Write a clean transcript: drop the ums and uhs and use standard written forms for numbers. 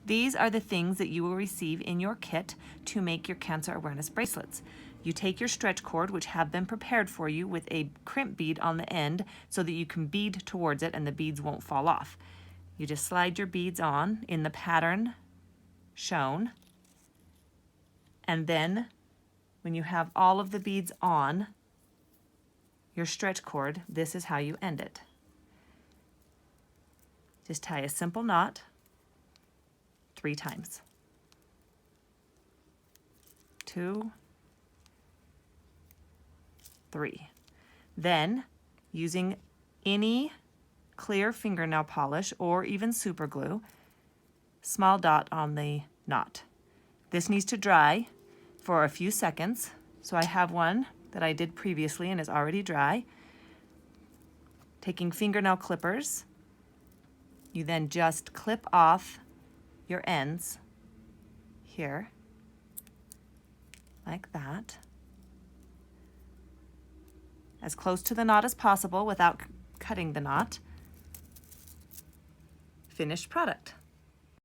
These are the things that you will receive in your kit to make your Cancer Awareness Bracelets. You take your stretch cord, which have been prepared for you with a crimp bead on the end so that you can bead towards it and the beads won't fall off. You just slide your beads on in the pattern shown, and then when you have all of the beads on your stretch cord, this is how you end it. Just tie a simple knot 3 times. 2, 3. Then, using any clear fingernail polish or even super glue, small dot on the knot. This needs to dry for a few seconds. So I have one that I did previously and is already dry. Taking fingernail clippers, you then just clip off your ends here, like that, as close to the knot as possible without cutting the knot. Finished product.